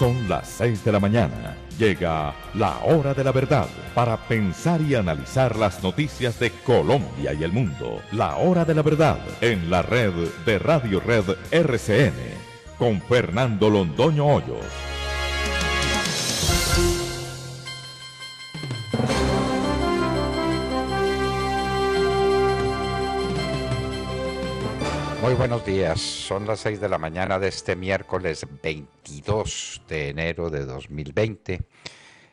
Son las 6 de la mañana. Llega la hora de la verdad para pensar y analizar las noticias de Colombia y el mundo. La hora de la verdad en la red de Radio Red RCN con Fernando Londoño Hoyos. Muy buenos días, son las 6 de la mañana de este miércoles 22 de enero de 2020.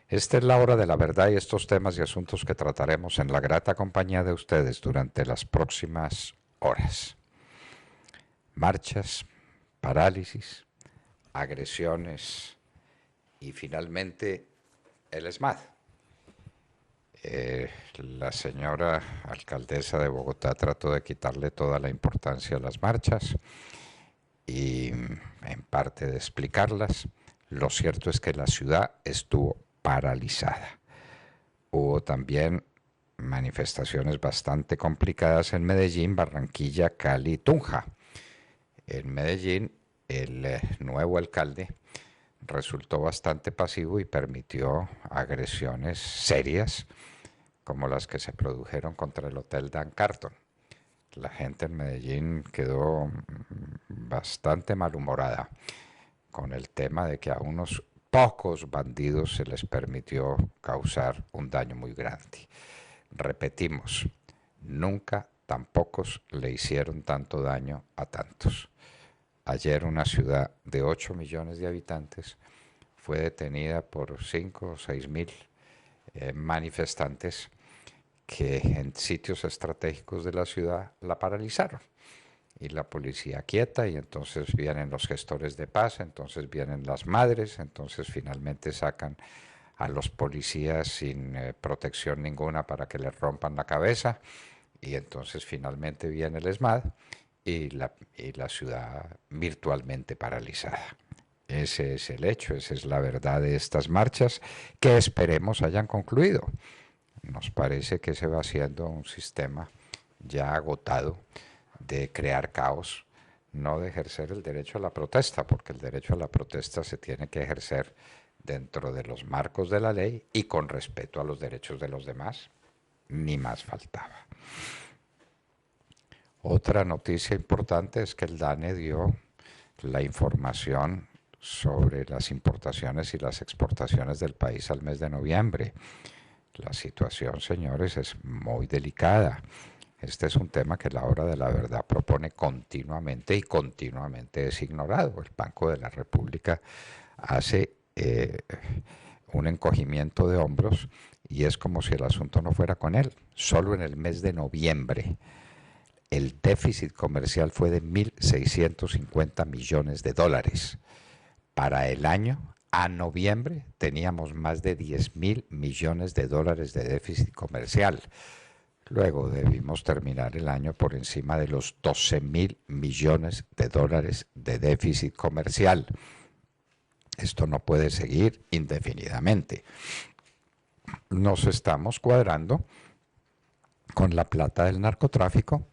Esta es la hora de la verdad y estos temas y asuntos que trataremos en la grata compañía de ustedes durante las próximas horas. Marchas, parálisis, agresiones y finalmente el ESMAD. La señora alcaldesa de Bogotá trató de quitarle toda la importancia a las marchas y en parte de explicarlas. Lo cierto es que la ciudad estuvo paralizada. Hubo también manifestaciones bastante complicadas en Medellín, Barranquilla, Cali y Tunja. En Medellín, el nuevo alcalde resultó bastante pasivo y permitió agresiones serias como las que se produjeron contra el Hotel Dan Carton. La gente en Medellín quedó bastante malhumorada con el tema de que a unos pocos bandidos se les permitió causar un daño muy grande. Repetimos, nunca tan pocos le hicieron tanto daño a tantos. Ayer una ciudad de 8 millones de habitantes fue detenida por 5 o 6 mil manifestantes que en sitios estratégicos de la ciudad la paralizaron. Y la policía quieta, y entonces vienen los gestores de paz, entonces vienen las madres, entonces finalmente sacan a los policías sin protección ninguna para que les rompan la cabeza, y entonces finalmente viene el ESMAD y la ciudad virtualmente paralizada. Ese es el hecho, esa es la verdad de estas marchas que esperemos hayan concluido. Nos parece que se va haciendo un sistema ya agotado de crear caos, no de ejercer el derecho a la protesta, porque el derecho a la protesta se tiene que ejercer dentro de los marcos de la ley y con respeto a los derechos de los demás, ni más faltaba. Otra noticia importante es que el DANE dio la información sobre las importaciones y las exportaciones del país al mes de noviembre. La situación, señores, es muy delicada. Este es un tema que la hora de la verdad propone continuamente y continuamente es ignorado. El Banco de la República hace un encogimiento de hombros y es como si el asunto no fuera con él. Solo en el mes de noviembre el déficit comercial fue de 1.650 millones de dólares. Para el año, a noviembre, teníamos más de 10.000 millones de dólares de déficit comercial. Luego debimos terminar el año por encima de los 12.000 millones de dólares de déficit comercial. Esto no puede seguir indefinidamente. Nos estamos cuadrando con la plata del narcotráfico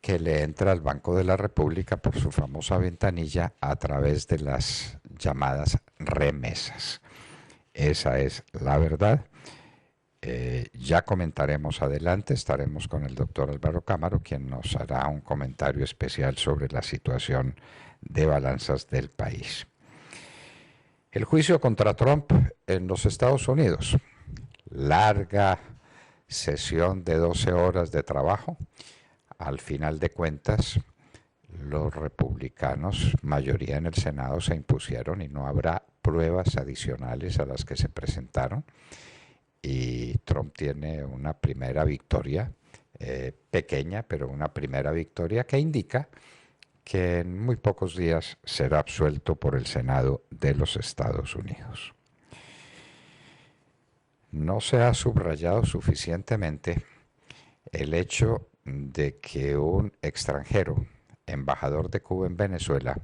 que le entra al Banco de la República por su famosa ventanilla a través de las llamadas remesas. Esa es la verdad. Ya comentaremos adelante, estaremos con el doctor Álvaro Cámara, quien nos hará un comentario especial sobre la situación de balanzas del país. El juicio contra Trump en los Estados Unidos. Larga sesión de 12 horas de trabajo. Al final de cuentas, los republicanos, mayoría en el Senado, se impusieron y no habrá pruebas adicionales a las que se presentaron. Y Trump tiene una primera victoria, pequeña, pero una primera victoria que indica que en muy pocos días será absuelto por el Senado de los Estados Unidos. No se ha subrayado suficientemente el hecho de que un extranjero, embajador de Cuba en Venezuela,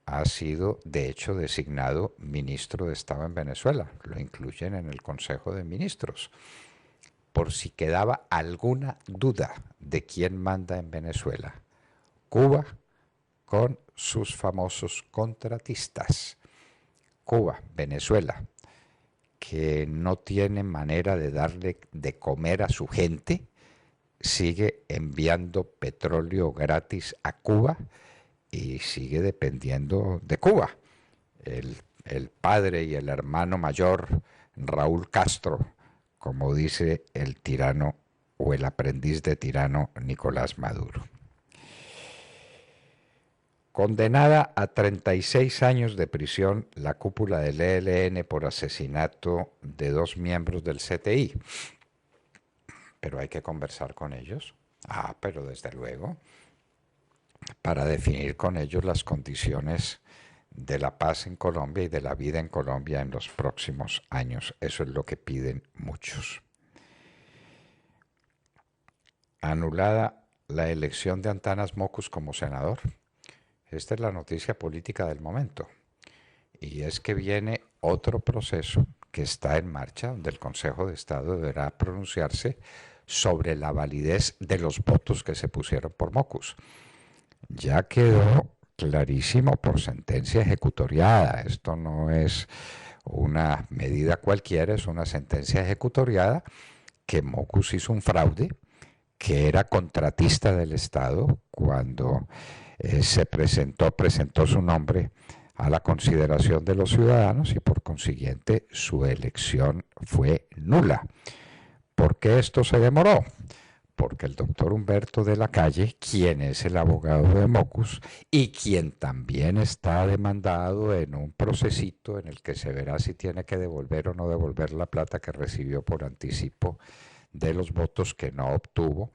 ha sido de hecho designado ministro de Estado en Venezuela. Lo incluyen en el Consejo de Ministros. Por si quedaba alguna duda de quién manda en Venezuela, Cuba con sus famosos contratistas. Cuba, Venezuela, que no tiene manera de darle de comer a su gente, sigue enviando petróleo gratis a Cuba y sigue dependiendo de Cuba. El padre y el hermano mayor, Raúl Castro, como dice el tirano o el aprendiz de tirano Nicolás Maduro. Condenada a 36 años de prisión la cúpula del ELN por asesinato de 2 miembros del CTI. Pero hay que conversar con ellos. Pero desde luego, para definir con ellos las condiciones de la paz en Colombia y de la vida en Colombia en los próximos años. Eso es lo que piden muchos. Anulada la elección de Antanas Mockus como senador. Esta es la noticia política del momento. Y es que viene otro proceso que está en marcha, donde el Consejo de Estado deberá pronunciarse sobre la validez de los votos que se pusieron por Mockus. Ya quedó clarísimo por sentencia ejecutoriada. Esto no es una medida cualquiera, es una sentencia ejecutoriada que Mockus hizo un fraude, que era contratista del Estado cuando presentó su nombre a la consideración de los ciudadanos y por consiguiente su elección fue nula. ¿Por qué esto se demoró? Porque el doctor Humberto de la Calle, quien es el abogado de Mockus y quien también está demandado en un procesito en el que se verá si tiene que devolver o no devolver la plata que recibió por anticipo de los votos que no obtuvo,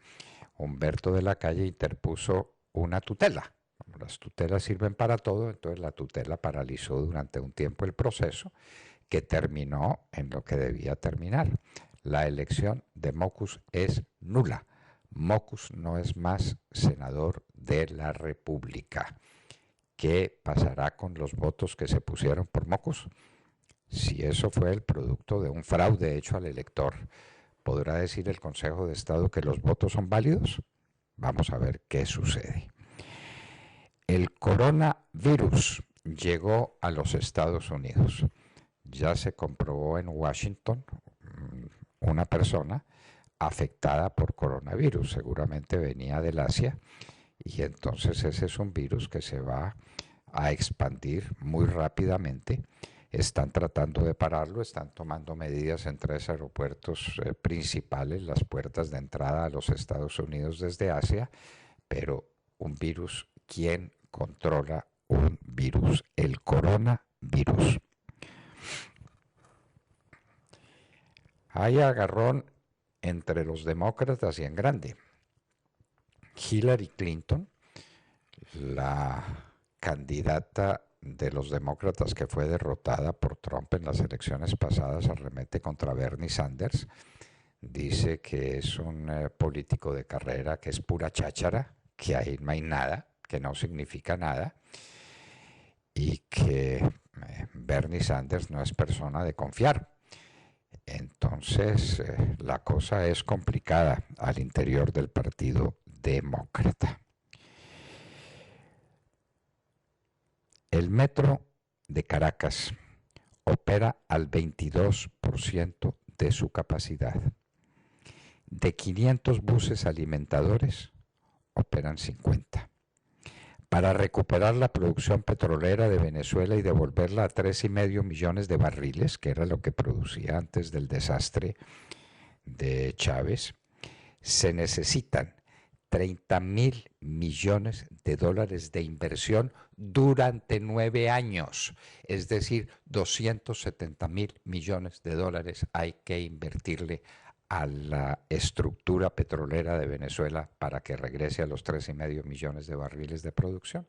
Humberto de la Calle interpuso una tutela. Como las tutelas sirven para todo, entonces la tutela paralizó durante un tiempo el proceso, que terminó en lo que debía terminar. La elección de Mockus es nula. Mockus no es más senador de la República. ¿Qué pasará con los votos que se pusieron por Mockus? Si eso fue el producto de un fraude hecho al elector, ¿podrá decir el Consejo de Estado que los votos son válidos? Vamos a ver qué sucede. El coronavirus llegó a los Estados Unidos. Ya se comprobó en Washington una persona afectada por coronavirus. Seguramente venía del Asia y entonces ese es un virus que se va a expandir muy rápidamente. Están tratando de pararlo, están tomando medidas en 3 aeropuertos principales, las puertas de entrada a los Estados Unidos desde Asia, pero un virus, ¿quién controla un virus? El coronavirus. Hay agarrón entre los demócratas y en grande. Hillary Clinton, la candidata de los demócratas que fue derrotada por Trump en las elecciones pasadas, arremete contra Bernie Sanders, dice que es un político de carrera, que es pura cháchara, que ahí no hay nada, que no significa nada, y que Bernie Sanders no es persona de confiar. Entonces, la cosa es complicada al interior del Partido Demócrata. El metro de Caracas opera al 22% de su capacidad. De 500 buses alimentadores, operan 50. Para recuperar la producción petrolera de Venezuela y devolverla a 3,5 millones de barriles, que era lo que producía antes del desastre de Chávez, se necesitan 30,000 millones de dólares de inversión durante 9 años. Es decir, 270,000 millones de dólares hay que invertirle a la estructura petrolera de Venezuela para que regrese a los 3,5 millones de barriles de producción.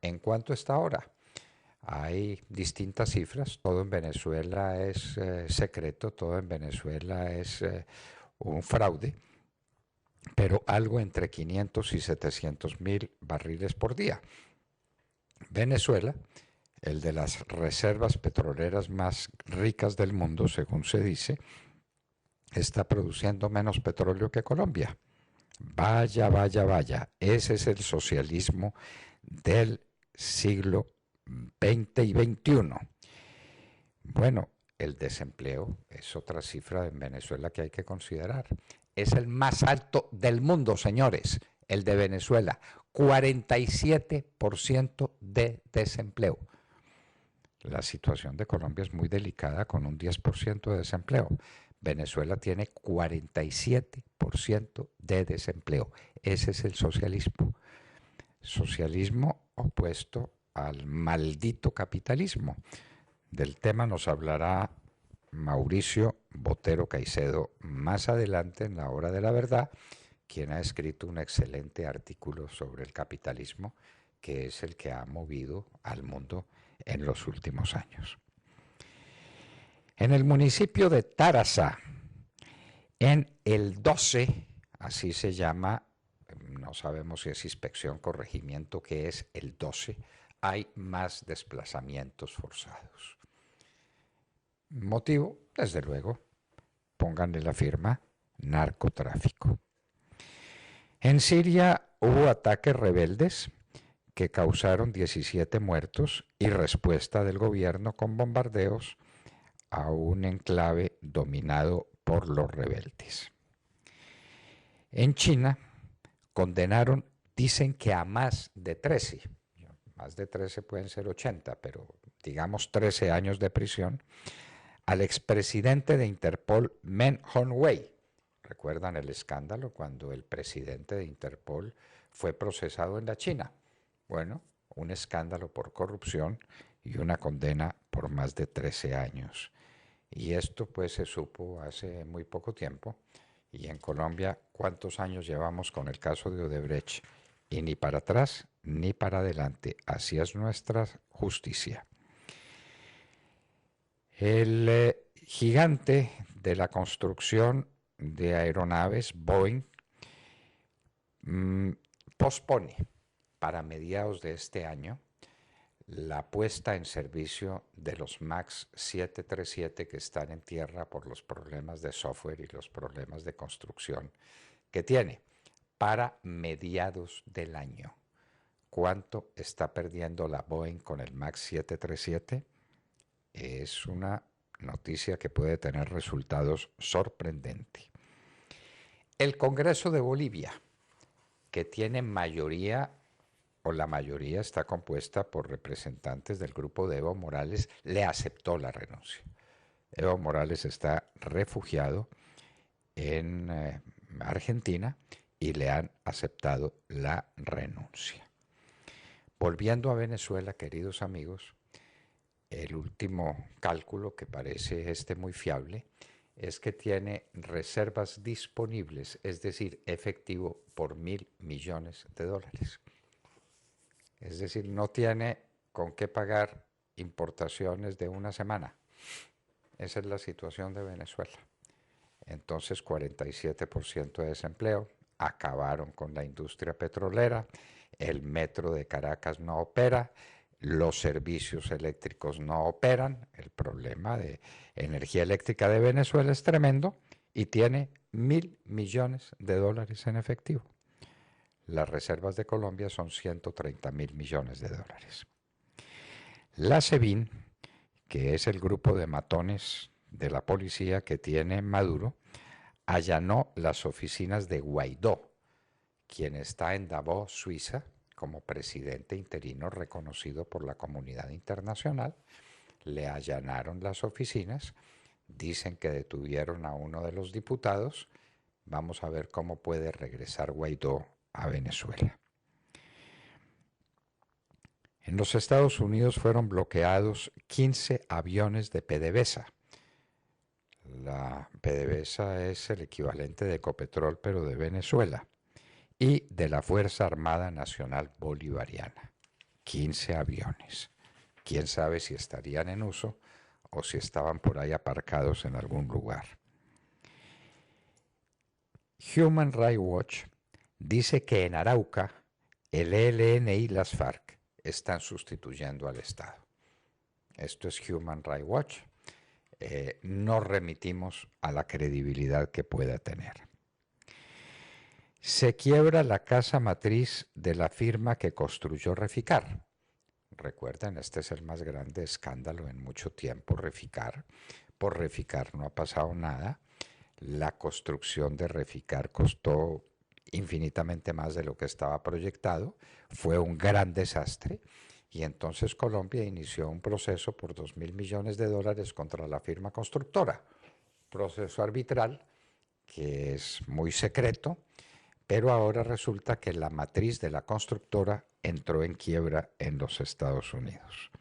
¿En cuánto está ahora? Hay distintas cifras. Todo en Venezuela es secreto, todo en Venezuela es un fraude, pero algo entre 500 y 700,000 barriles por día. Venezuela, el de las reservas petroleras más ricas del mundo, según se dice, está produciendo menos petróleo que Colombia. Vaya, vaya, vaya. Ese es el socialismo del siglo XX y XXI. Bueno, el desempleo es otra cifra en Venezuela que hay que considerar. Es el más alto del mundo, señores, el de Venezuela. 47% de desempleo. La situación de Colombia es muy delicada con un 10% de desempleo. Venezuela tiene 47% de desempleo. Ese es el socialismo. Socialismo opuesto al maldito capitalismo. Del tema nos hablará Mauricio Botero Caicedo más adelante en la Hora de la Verdad, quien ha escrito un excelente artículo sobre el capitalismo, que es el que ha movido al mundo en los últimos años. En el municipio de Tarazá, en el 12, así se llama, no sabemos si es inspección, corregimiento, que es el 12, hay más desplazamientos forzados. Motivo, desde luego, pónganle la firma, narcotráfico. En Siria hubo ataques rebeldes que causaron 17 muertos y respuesta del gobierno con bombardeos a un enclave dominado por los rebeldes. En China condenaron, dicen que a más de 13 pueden ser 80, pero digamos 13 años de prisión, al expresidente de Interpol, Meng Hongwei. ¿Recuerdan el escándalo cuando el presidente de Interpol fue procesado en la China? Bueno, un escándalo por corrupción y una condena por más de 13 años. Y esto pues se supo hace muy poco tiempo. Y en Colombia, ¿cuántos años llevamos con el caso de Odebrecht? Y ni para atrás ni para adelante. Así es nuestra justicia. El gigante de la construcción de aeronaves, Boeing, pospone para mediados de este año la puesta en servicio de los MAX 737 que están en tierra por los problemas de software y los problemas de construcción que tiene, para mediados del año. ¿Cuánto está perdiendo la Boeing con el MAX 737? Es una noticia que puede tener resultados sorprendentes. El Congreso de Bolivia, que tiene mayoría, o la mayoría está compuesta por representantes del grupo de Evo Morales, le aceptó la renuncia. Evo Morales está refugiado en Argentina y le han aceptado la renuncia. Volviendo a Venezuela, queridos amigos, el último cálculo, que parece muy fiable, es que tiene reservas disponibles, es decir, efectivo por $1.000 millones. Es decir, no tiene con qué pagar importaciones de una semana. Esa es la situación de Venezuela. Entonces, 47% de desempleo, acabaron con la industria petrolera, el metro de Caracas no opera, los servicios eléctricos no operan, el problema de energía eléctrica de Venezuela es tremendo y tiene $1.000 millones en efectivo. Las reservas de Colombia son $130.000 millones. La SEBIN, que es el grupo de matones de la policía que tiene Maduro, allanó las oficinas de Guaidó, quien está en Davos, Suiza, como presidente interino reconocido por la comunidad internacional. Le allanaron las oficinas, dicen que detuvieron a uno de los diputados. Vamos a ver cómo puede regresar Guaidó a Venezuela. En los Estados Unidos fueron bloqueados 15 aviones de PDVSA. La PDVSA es el equivalente de Ecopetrol, pero de Venezuela, y de la Fuerza Armada Nacional Bolivariana. 15 aviones. Quién sabe si estarían en uso o si estaban por ahí aparcados en algún lugar. Human Rights Watch dice que en Arauca el ELN y las FARC están sustituyendo al Estado. Esto es Human Rights Watch. No remitimos a la credibilidad que pueda tener. Se quiebra la casa matriz de la firma que construyó Reficar. Recuerden, este es el más grande escándalo en mucho tiempo, Reficar. Por Reficar no ha pasado nada. La construcción de Reficar costó infinitamente más de lo que estaba proyectado. Fue un gran desastre. Y entonces Colombia inició un proceso por $2.000 millones contra la firma constructora. Proceso arbitral que es muy secreto, pero ahora resulta que la matriz de la constructora entró en quiebra en los Estados Unidos.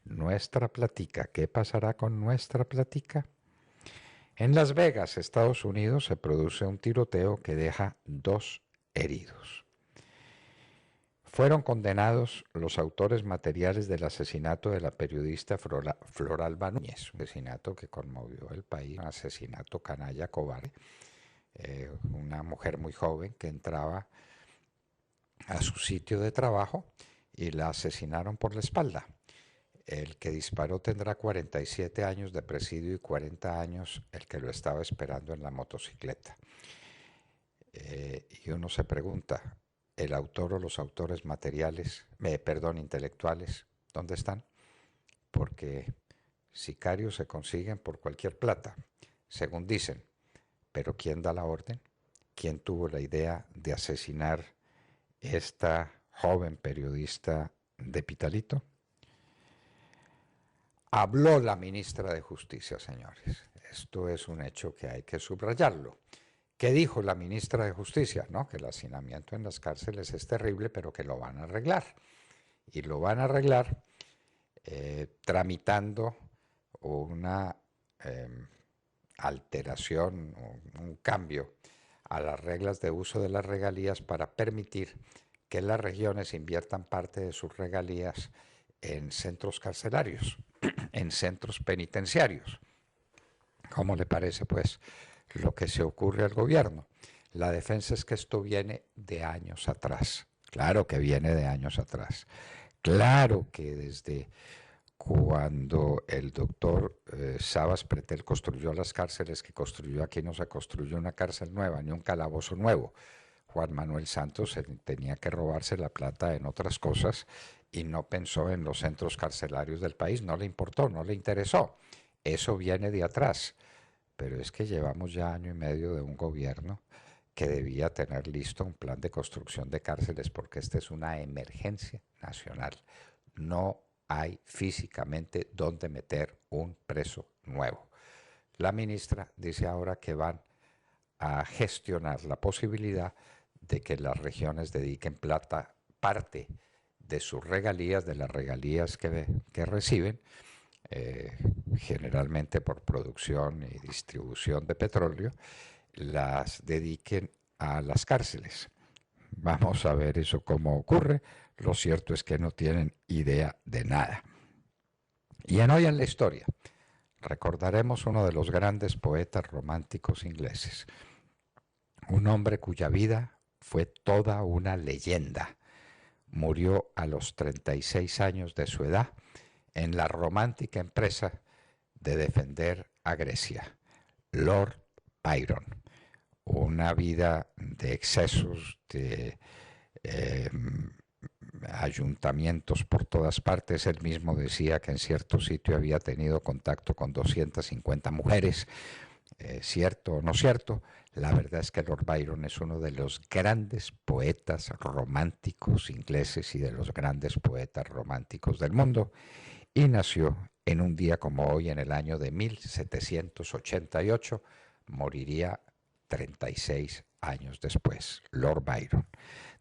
Nuestra platica, ¿qué pasará con nuestra platica? En Las Vegas, Estados Unidos, se produce un tiroteo que deja 2 heridos. Fueron condenados los autores materiales del asesinato de la periodista Floralba Núñez, un asesinato que conmovió el país, un asesinato canalla, cobarde, una mujer muy joven que entraba a su sitio de trabajo y la asesinaron por la espalda. El que disparó tendrá 47 años de presidio y 40 años el que lo estaba esperando en la motocicleta. Y uno se pregunta, ¿el autor o los autores intelectuales, dónde están? Porque sicarios se consiguen por cualquier plata, según dicen. Pero ¿quién da la orden? ¿Quién tuvo la idea de asesinar esta joven periodista de Pitalito? Habló la ministra de Justicia, señores. Esto es un hecho que hay que subrayarlo. ¿Qué dijo la ministra de Justicia? No, que el hacinamiento en las cárceles es terrible, pero que lo van a arreglar. Y lo van a arreglar tramitando una alteración, un cambio a las reglas de uso de las regalías para permitir que las regiones inviertan parte de sus regalías en centros carcelarios, en centros penitenciarios. ¿Cómo le parece, pues, lo que se ocurre al gobierno? La defensa es que esto viene de años atrás. Claro que viene de años atrás. Claro que desde cuando el doctor Sabas Pretel construyó las cárceles que construyó aquí, no se construyó una cárcel nueva ni un calabozo nuevo. Juan Manuel Santos tenía que robarse la plata en otras cosas y no pensó en los centros carcelarios del país, no le importó, no le interesó. Eso viene de atrás, pero es que llevamos ya año y medio de un gobierno que debía tener listo un plan de construcción de cárceles porque esta es una emergencia nacional. No hay físicamente dónde meter un preso nuevo. La ministra dice ahora que van a gestionar la posibilidad de que las regiones dediquen parte de sus regalías, de las regalías que reciben, generalmente por producción y distribución de petróleo, las dediquen a las cárceles. Vamos a ver eso cómo ocurre. Lo cierto es que no tienen idea de nada. Y en Hoy en la Historia recordaremos uno de los grandes poetas románticos ingleses, un hombre cuya vida fue toda una leyenda. Murió a los 36 años de su edad en la romántica empresa de defender a Grecia, Lord Byron. Una vida de excesos, de ayuntamientos por todas partes. Él mismo decía que en cierto sitio había tenido contacto con 250 mujeres. ¿Cierto o no cierto? La verdad es que Lord Byron es uno de los grandes poetas románticos ingleses y de los grandes poetas románticos del mundo, y nació en un día como hoy, en el año de 1788, moriría 36 años después, Lord Byron.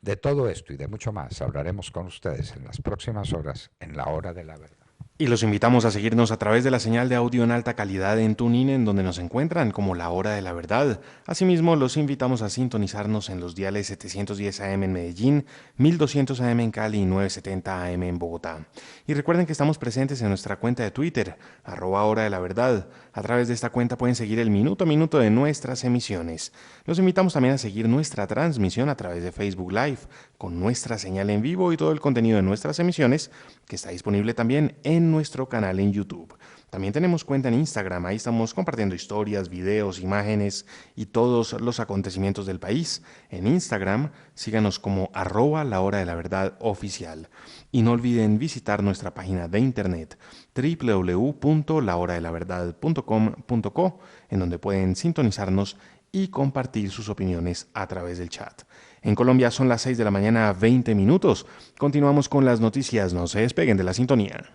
De todo esto y de mucho más hablaremos con ustedes en las próximas horas en La Hora de la Verdad. Y los invitamos a seguirnos a través de la señal de audio en alta calidad en TuneIn, en donde nos encuentran como La Hora de la Verdad. Asimismo, los invitamos a sintonizarnos en los diales 710 AM en Medellín, 1200 AM en Cali y 970 AM en Bogotá. Y recuerden que estamos presentes en nuestra cuenta de Twitter, @Hora de la Verdad. A través de esta cuenta pueden seguir el minuto a minuto de nuestras emisiones. Los invitamos también a seguir nuestra transmisión a través de Facebook Live, con nuestra señal en vivo y todo el contenido de nuestras emisiones, que está disponible también en en nuestro canal en YouTube. También tenemos cuenta en Instagram, ahí estamos compartiendo historias, videos, imágenes y todos los acontecimientos del país. En Instagram, síganos como @lahora-de-la-verdad-oficial. Y no olviden visitar nuestra página de internet www.lahoradelaverdad.com.co, en donde pueden sintonizarnos y compartir sus opiniones a través del chat. En Colombia son las 6 de la mañana, 20 minutos. Continuamos con las noticias, no se despeguen de la sintonía.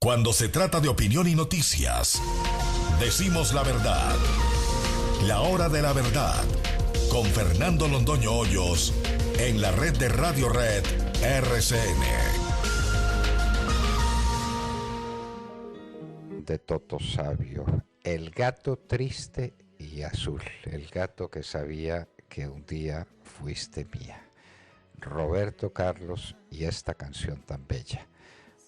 Cuando se trata de opinión y noticias, decimos la verdad. La hora de la verdad, con Fernando Londoño Hoyos, en la red de Radio Red RCN. De Toto Sabio, el gato triste y azul, el gato que sabía que un día fuiste mía. Roberto Carlos y esta canción tan bella.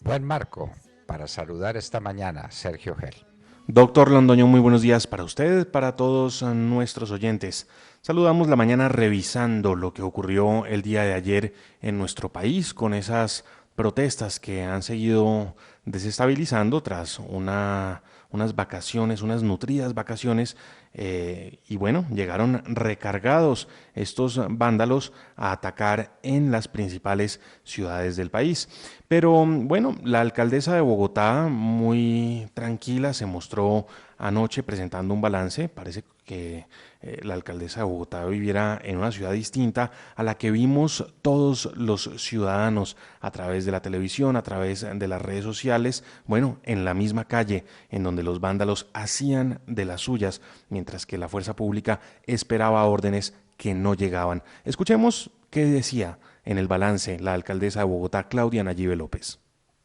Buen marco para saludar esta mañana, Sergio Gel. Doctor Londoño, muy buenos días para usted, para todos nuestros oyentes. Saludamos la mañana revisando lo que ocurrió el día de ayer en nuestro país con esas protestas que han seguido desestabilizando tras unas vacaciones, unas nutridas vacaciones, y bueno, llegaron recargados estos vándalos a atacar en las principales ciudades del país. Pero bueno, la alcaldesa de Bogotá, muy tranquila, se mostró anoche presentando un balance. Parece que la alcaldesa de Bogotá viviera en una ciudad distinta a la que vimos todos los ciudadanos a través de la televisión, a través de las redes sociales, bueno, en la misma calle en donde los vándalos hacían de las suyas, mientras que la fuerza pública esperaba órdenes que no llegaban. Escuchemos qué decía en el balance la alcaldesa de Bogotá, Claudia Nayibe López.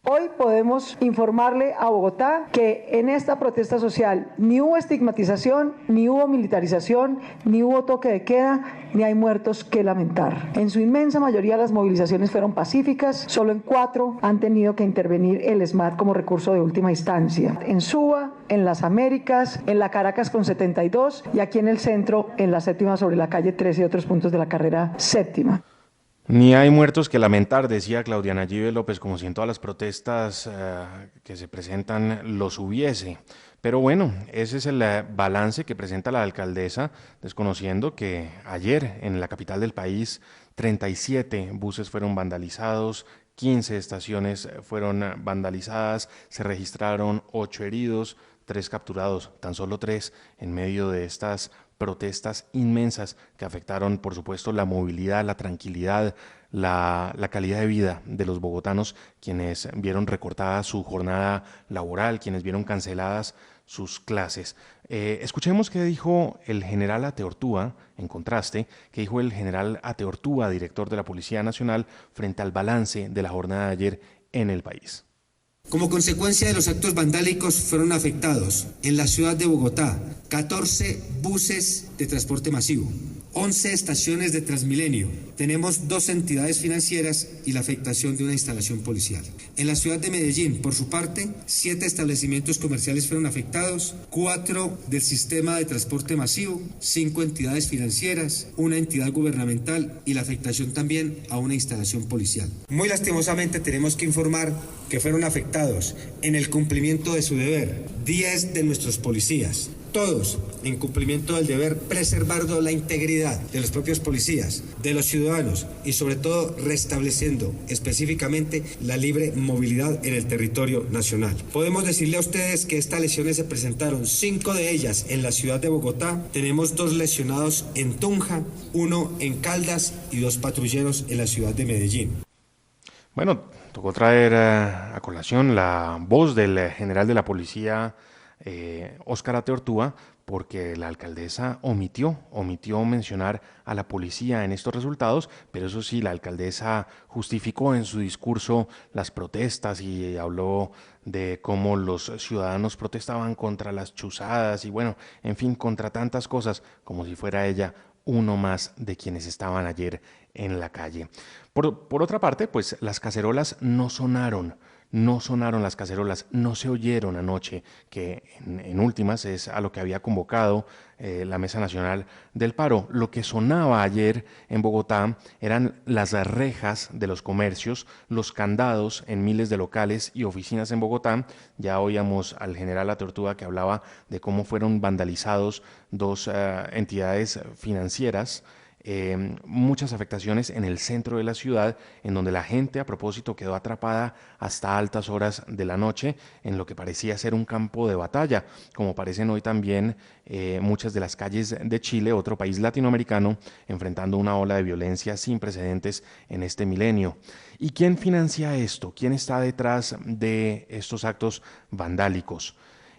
Hoy podemos informarle a Bogotá que en esta protesta social ni hubo estigmatización, ni hubo militarización, ni hubo toque de queda, ni hay muertos que lamentar. En su inmensa mayoría las movilizaciones fueron pacíficas, solo en 4 han tenido que intervenir el ESMAD como recurso de última instancia. En Suba, en las Américas, en la Caracas con 72 y aquí en el centro, en la 7ª sobre la calle 13 y otros puntos de la carrera 7ª. Ni hay muertos que lamentar, decía Claudia Nayibe López, como si en todas las protestas que se presentan los hubiese. Pero bueno, ese es el balance que presenta la alcaldesa, desconociendo que ayer en la capital del país 37 buses fueron vandalizados, 15 estaciones fueron vandalizadas, se registraron 8 heridos, 3 capturados, tan solo 3 en medio de estas protestas inmensas que afectaron, por supuesto, la movilidad, la tranquilidad, la calidad de vida de los bogotanos, quienes vieron recortada su jornada laboral, quienes vieron canceladas sus clases. Escuchemos qué dijo el general Ateortúa, en contraste, qué dijo el general Ateortúa, director de la Policía Nacional, frente al balance de la jornada de ayer en el país. Como consecuencia de los actos vandálicos fueron afectados en la ciudad de Bogotá 14 buses de transporte masivo, 11 estaciones de Transmilenio. Tenemos 2 entidades financieras y la afectación de una instalación policial. En la ciudad de Medellín, por su parte, 7 establecimientos comerciales fueron afectados, 4 del sistema de transporte masivo, 5 entidades financieras, 1 entidad gubernamental y la afectación también a una instalación policial. Muy lastimosamente tenemos que informar que fueron afectados en el cumplimiento de su deber 10 de nuestros policías. Todos en cumplimiento del deber, preservando la integridad de los propios policías, de los ciudadanos y sobre todo restableciendo específicamente la libre movilidad en el territorio nacional. Podemos decirle a ustedes que estas lesiones se presentaron, 5 de ellas en la ciudad de Bogotá, tenemos 2 lesionados en Tunja, 1 en Caldas y 2 patrulleros en la ciudad de Medellín. Bueno, tocó traer a colación la voz del general de la policía, Óscar Ateortúa, porque la alcaldesa omitió mencionar a la policía en estos resultados, pero eso sí, la alcaldesa justificó en su discurso las protestas y habló de cómo los ciudadanos protestaban contra las chuzadas y bueno, en fin, contra tantas cosas, como si fuera ella uno más de quienes estaban ayer en la calle. Por otra parte, pues las cacerolas no sonaron No sonaron las cacerolas, no se oyeron anoche, que en últimas es a lo que había convocado la Mesa Nacional del Paro. Lo que sonaba ayer en Bogotá eran las rejas de los comercios, los candados en miles de locales y oficinas en Bogotá. Ya oíamos al general La Tortuga que hablaba de cómo fueron vandalizados dos entidades financieras. Muchas afectaciones en el centro de la ciudad, en donde la gente a propósito quedó atrapada hasta altas horas de la noche en lo que parecía ser un campo de batalla, como parecen hoy también muchas de las calles de Chile, otro país latinoamericano, enfrentando una ola de violencia sin precedentes en este milenio. ¿Y quién financia esto? ¿Quién está detrás de estos actos vandálicos?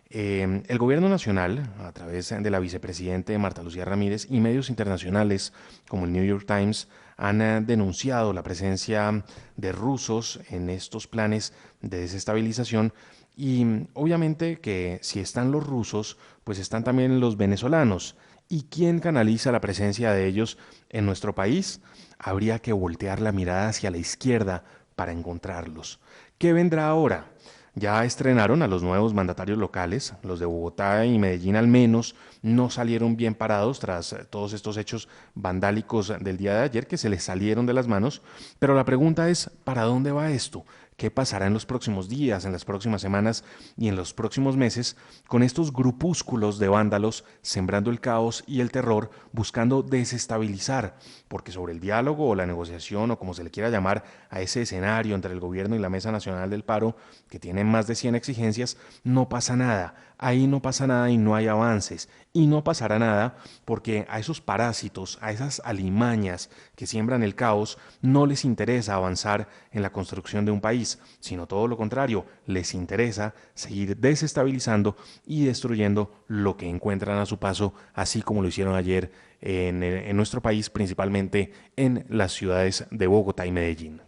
El gobierno nacional, a través de la vicepresidente Marta Lucía Ramírez y medios internacionales como el New York Times, han denunciado la presencia de rusos en estos planes de desestabilización y obviamente que si están los rusos, pues están también los venezolanos. ¿Y quién canaliza la presencia de ellos en nuestro país? Habría que voltear la mirada hacia la izquierda para encontrarlos. ¿Qué vendrá ahora? Ya estrenaron a los nuevos mandatarios locales, los de Bogotá y Medellín al menos no salieron bien parados tras todos estos hechos vandálicos del día de ayer que se les salieron de las manos, pero la pregunta es, ¿para dónde va esto? ¿Qué pasará en los próximos días, en las próximas semanas y en los próximos meses con estos grupúsculos de vándalos sembrando el caos y el terror, buscando desestabilizar? Porque sobre el diálogo o la negociación o como se le quiera llamar a ese escenario entre el gobierno y la Mesa Nacional del Paro, que tiene más de 100 exigencias, no pasa nada. Ahí no pasa nada y no hay avances. Y no pasará nada porque a esos parásitos, a esas alimañas que siembran el caos, no les interesa avanzar en la construcción de un país, sino todo lo contrario, les interesa seguir desestabilizando y destruyendo lo que encuentran a su paso, así como lo hicieron ayer en nuestro país, principalmente en las ciudades de Bogotá y Medellín.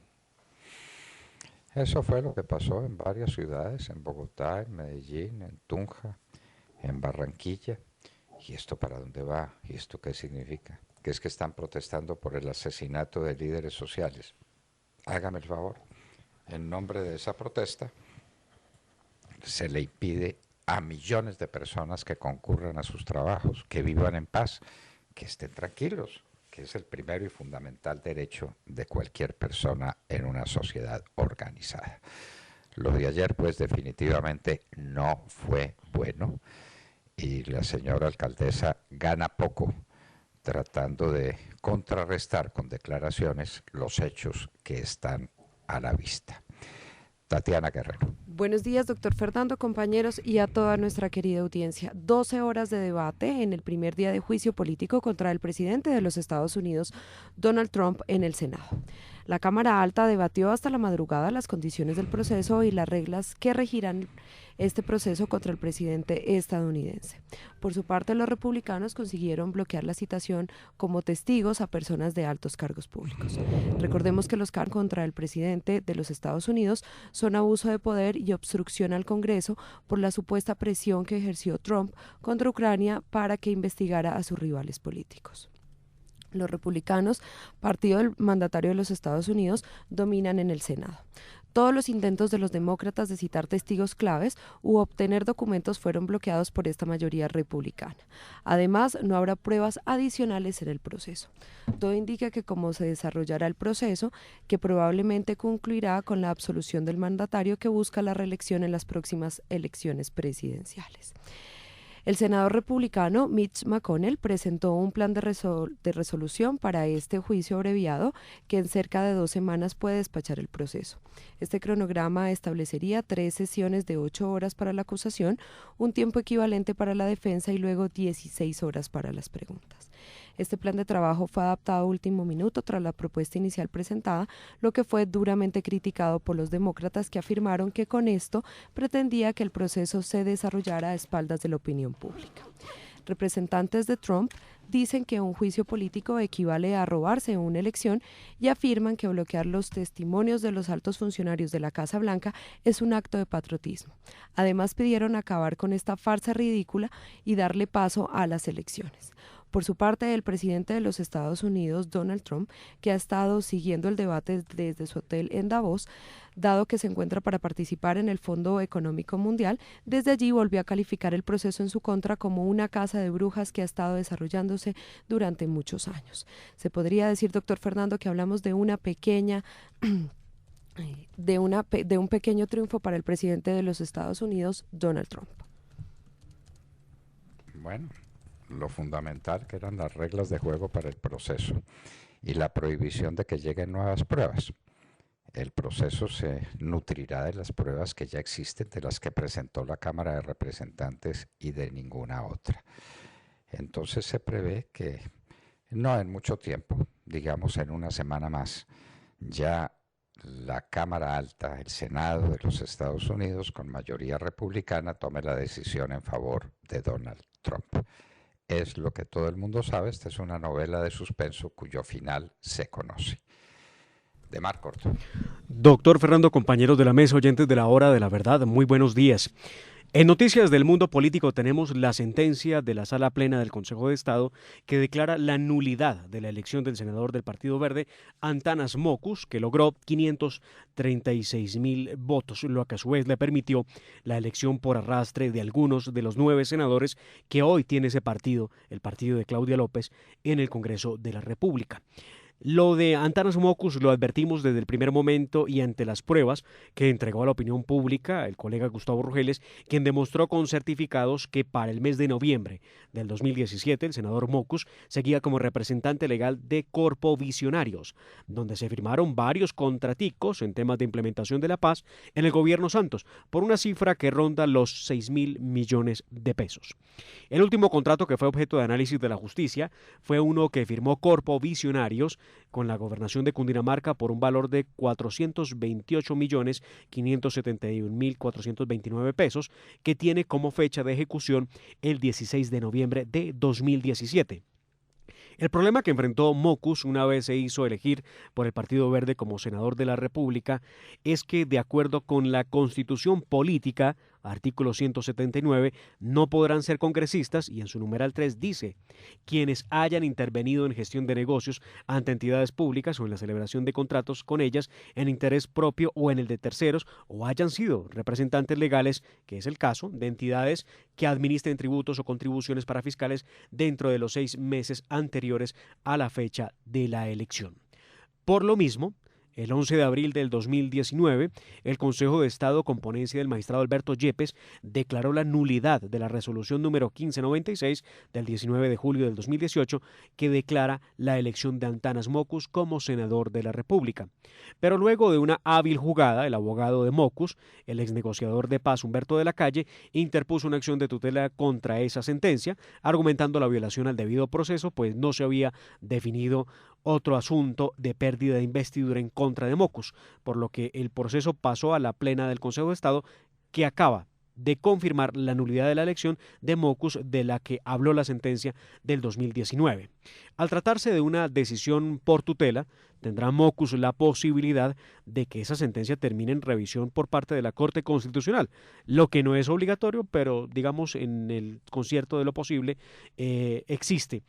Eso fue lo que pasó en varias ciudades, en Bogotá, en Medellín, en Tunja, en Barranquilla. ¿Y esto para dónde va? ¿Y esto qué significa? Que es que están protestando por el asesinato de líderes sociales. Hágame el favor. En nombre de esa protesta, se le impide a millones de personas que concurran a sus trabajos, que vivan en paz, que estén tranquilos, que es el primero y fundamental derecho de cualquier persona en una sociedad organizada. Lo de ayer, pues, definitivamente no fue bueno y la señora alcaldesa gana poco tratando de contrarrestar con declaraciones los hechos que están a la vista. Tatiana Guerrero. Buenos días, doctor Fernando, compañeros y a toda nuestra querida audiencia. 12 horas de debate en el primer día de juicio político contra el presidente de los Estados Unidos, Donald Trump, en el Senado. La Cámara Alta debatió hasta la madrugada las condiciones del proceso y las reglas que regirán este proceso contra el presidente estadounidense. Por su parte, los republicanos consiguieron bloquear la citación como testigos a personas de altos cargos públicos. Recordemos que los cargos contra el presidente de los Estados Unidos son abuso de poder y obstrucción al Congreso por la supuesta presión que ejerció Trump contra Ucrania para que investigara a sus rivales políticos. Los republicanos, partido del mandatario de los Estados Unidos, dominan en el Senado. Todos los intentos de los demócratas de citar testigos claves u obtener documentos fueron bloqueados por esta mayoría republicana. Además, no habrá pruebas adicionales en el proceso. Todo indica que como se desarrollará el proceso, que probablemente concluirá con la absolución del mandatario que busca la reelección en las próximas elecciones presidenciales. El senador republicano Mitch McConnell presentó un plan de resolución para este juicio abreviado que en cerca de 2 semanas puede despachar el proceso. Este cronograma establecería 3 sesiones de 8 horas para la acusación, un tiempo equivalente para la defensa y luego 16 horas para las preguntas. Este plan de trabajo fue adaptado a último minuto tras la propuesta inicial presentada, lo que fue duramente criticado por los demócratas que afirmaron que con esto pretendía que el proceso se desarrollara a espaldas de la opinión pública. Representantes de Trump dicen que un juicio político equivale a robarse una elección y afirman que bloquear los testimonios de los altos funcionarios de la Casa Blanca es un acto de patriotismo. Además, pidieron acabar con esta farsa ridícula y darle paso a las elecciones. Por su parte, el presidente de los Estados Unidos, Donald Trump, que ha estado siguiendo el debate desde su hotel en Davos, dado que se encuentra para participar en el Fondo Económico Mundial, desde allí volvió a calificar el proceso en su contra como una caza de brujas que ha estado desarrollándose durante muchos años. Se podría decir, doctor Fernando, que hablamos de una pequeña de un pequeño triunfo para el presidente de los Estados Unidos, Donald Trump. Bueno, lo fundamental que eran las reglas de juego para el proceso y la prohibición de que lleguen nuevas pruebas. El proceso se nutrirá de las pruebas que ya existen, de las que presentó la Cámara de Representantes y de ninguna otra. Entonces se prevé que no en mucho tiempo, digamos en una semana más, ya la Cámara Alta, el Senado de los Estados Unidos, con mayoría republicana, tome la decisión en favor de Donald Trump. Es lo que todo el mundo sabe. Esta es una novela de suspenso cuyo final se conoce. De Mar Corto. Doctor Fernando, compañeros de la mesa, oyentes de la Hora de la Verdad, muy buenos días. En noticias del mundo político tenemos la sentencia de la Sala Plena del Consejo de Estado que declara la nulidad de la elección del senador del Partido Verde, Antanas Mockus, que logró 536.000 votos, lo que a su vez le permitió la elección por arrastre de algunos de los 9 senadores que hoy tiene ese partido, el partido de Claudia López, en el Congreso de la República. Lo de Antanas Mockus lo advertimos desde el primer momento y ante las pruebas que entregó a la opinión pública el colega Gustavo Rugeles, quien demostró con certificados que para el mes de noviembre del 2017 el senador Mockus seguía como representante legal de Corpo Visionarios, donde se firmaron varios contraticos en temas de implementación de la paz en el gobierno Santos, por una cifra que ronda los 6.000 millones de pesos. El último contrato que fue objeto de análisis de la justicia fue uno que firmó Corpo Visionarios con la gobernación de Cundinamarca por un valor de 428.571.429 pesos, que tiene como fecha de ejecución el 16 de noviembre de 2017. El problema que enfrentó Mockus una vez se hizo elegir por el Partido Verde como senador de la República es que, de acuerdo con la Constitución Política, artículo 179, no podrán ser congresistas, y en su numeral 3 dice: quienes hayan intervenido en gestión de negocios ante entidades públicas o en la celebración de contratos con ellas en interés propio o en el de terceros, o hayan sido representantes legales, que es el caso de entidades que administren tributos o contribuciones para fiscales dentro de los 6 meses anteriores a la fecha de la elección. Por lo mismo, el 11 de abril del 2019, el Consejo de Estado, con ponencia del magistrado Alberto Yepes, declaró la nulidad de la resolución número 1596 del 19 de julio del 2018, que declara la elección de Antanas Mockus como senador de la República. Pero luego de una hábil jugada, el abogado de Mockus, el exnegociador de paz Humberto de la Calle, interpuso una acción de tutela contra esa sentencia, argumentando la violación al debido proceso, pues no se había definido otro asunto de pérdida de investidura en contra de Mockus, por lo que el proceso pasó a la plena del Consejo de Estado, que acaba de confirmar la nulidad de la elección de Mockus, de la que habló la sentencia del 2019. Al tratarse de una decisión por tutela, tendrá Mockus la posibilidad de que esa sentencia termine en revisión por parte de la Corte Constitucional, lo que no es obligatorio, pero digamos en el concierto de lo posible existe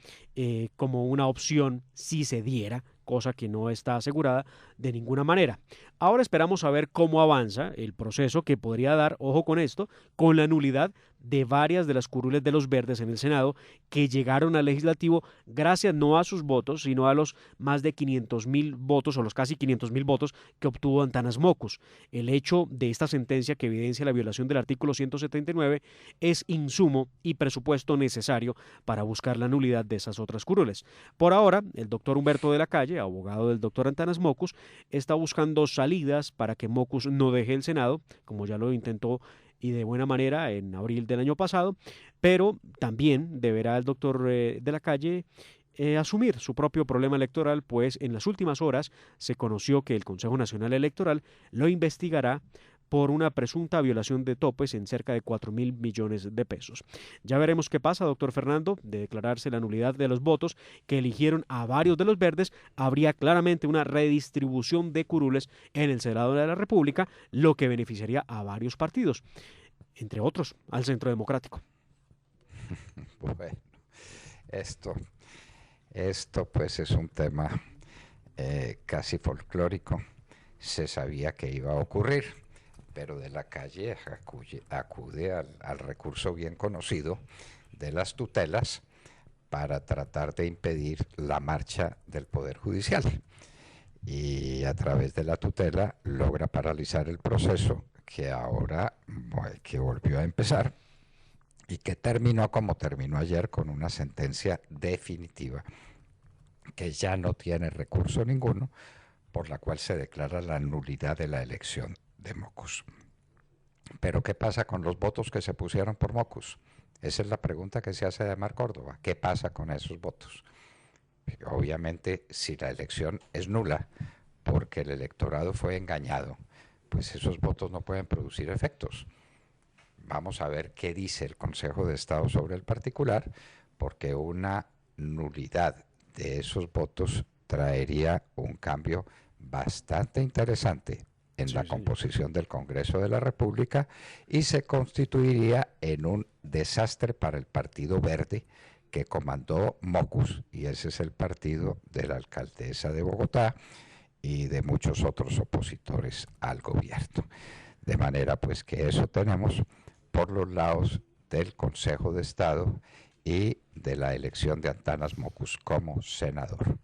como una opción si se diera, cosa que no está asegurada de ninguna manera. Ahora esperamos a ver cómo avanza el proceso que podría dar, ojo con esto, con la nulidad de varias de las curules de los verdes en el Senado que llegaron al legislativo gracias no a sus votos, sino a los más de 500.000 votos o los casi 500.000 votos que obtuvo Antanas Mockus. El hecho de esta sentencia, que evidencia la violación del artículo 179, es insumo y presupuesto necesario para buscar la nulidad de esas otras curules. Por ahora, el doctor Humberto de la Calle, abogado del doctor Antanas Mockus, está buscando salidas para que Mockus no deje el Senado, como ya lo intentó y de buena manera en abril del año pasado, pero también deberá el doctor de la Calle asumir su propio problema electoral, pues en las últimas horas se conoció que el Consejo Nacional Electoral lo investigará por una presunta violación de topes en cerca de 4.000 millones de pesos. Ya veremos qué pasa, doctor Fernando. De declararse la nulidad de los votos que eligieron a varios de los verdes, habría claramente una redistribución de curules en el Senado de la República, lo que beneficiaría a varios partidos, entre otros al Centro Democrático. Bueno, Esto, esto pues es un tema casi folclórico. Se sabía que iba a ocurrir, pero de la calle acude al recurso bien conocido de las tutelas para tratar de impedir la marcha del Poder Judicial. Y a través de la tutela logra paralizar el proceso que ahora que volvió a empezar y que terminó como terminó ayer con una sentencia definitiva que ya no tiene recurso ninguno, por la cual se declara la nulidad de la elección de Mockus. Pero ¿qué pasa con los votos que se pusieron por Mockus? Esa es la pregunta que se hace de Mar Córdoba. ¿Qué pasa con esos votos? Obviamente, si la elección es nula porque el electorado fue engañado, pues esos votos no pueden producir efectos. Vamos a ver qué dice el Consejo de Estado sobre el particular, porque una nulidad de esos votos traería un cambio bastante interesante en la composición del Congreso de la República y se constituiría en un desastre para el Partido Verde que comandó Mockus, y ese es el partido de la alcaldesa de Bogotá y de muchos otros opositores al gobierno. De manera pues que eso tenemos por los lados del Consejo de Estado y de la elección de Antanas Mockus como senador.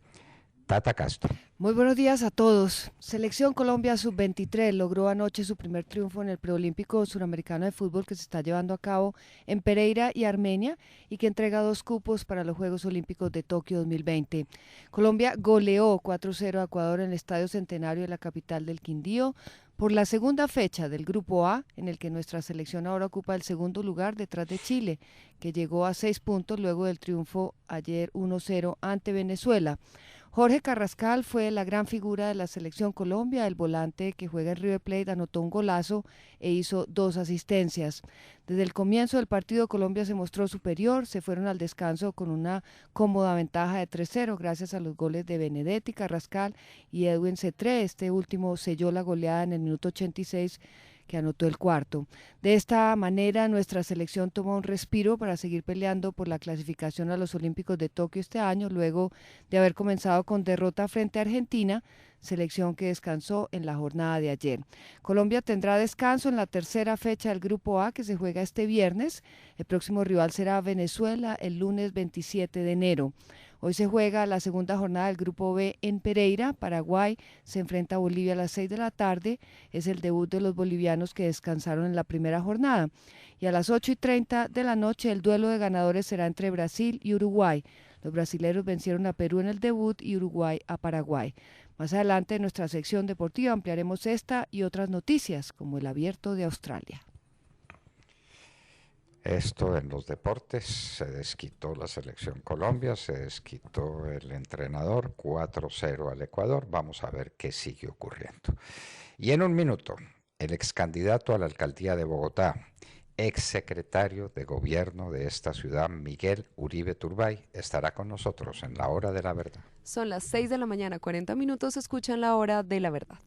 Tata Castro. Muy buenos días a todos. Selección Colombia Sub-23 logró anoche su primer triunfo en el preolímpico suramericano de fútbol que se está llevando a cabo en Pereira y Armenia y que entrega 2 cupos para los Juegos Olímpicos de Tokio 2020. Colombia goleó 4-0 a Ecuador en el Estadio Centenario de la capital del Quindío por la segunda fecha del Grupo A, en el que nuestra selección ahora ocupa el segundo lugar detrás de Chile, que llegó a 6 puntos luego del triunfo ayer 1-0 ante Venezuela. Jorge Carrascal fue la gran figura de la selección Colombia. El volante que juega en River Plate anotó un golazo e hizo 2 asistencias. Desde el comienzo del partido Colombia se mostró superior, se fueron al descanso con una cómoda ventaja de 3-0 gracias a los goles de Benedetti, Carrascal y Edwin Cetré. Este último selló la goleada en el minuto 86 que anotó el cuarto. De esta manera, nuestra selección tomó un respiro para seguir peleando por la clasificación a los Olímpicos de Tokio este año, luego de haber comenzado con derrota frente a Argentina, selección que descansó en la jornada de ayer. Colombia tendrá descanso en la tercera fecha del Grupo A, que se juega este viernes. El próximo rival será Venezuela el lunes 27 de enero. Hoy se juega la segunda jornada del Grupo B en Pereira. Paraguay se enfrenta a Bolivia a las 6 de la tarde. Es el debut de los bolivianos que descansaron en la primera jornada. Y a las 8:30 de la noche el duelo de ganadores será entre Brasil y Uruguay. Los brasileños vencieron a Perú en el debut y Uruguay a Paraguay. Más adelante en nuestra sección deportiva ampliaremos esta y otras noticias, como el Abierto de Australia. Esto en los deportes, se desquitó la selección Colombia, se desquitó el entrenador, 4-0 al Ecuador. Vamos a ver qué sigue ocurriendo. Y en un minuto, el ex candidato a la alcaldía de Bogotá, ex secretario de gobierno de esta ciudad, Miguel Uribe Turbay, estará con nosotros en la Hora de la Verdad. Son las 6 de la mañana, 40 minutos, escuchan la Hora de la Verdad.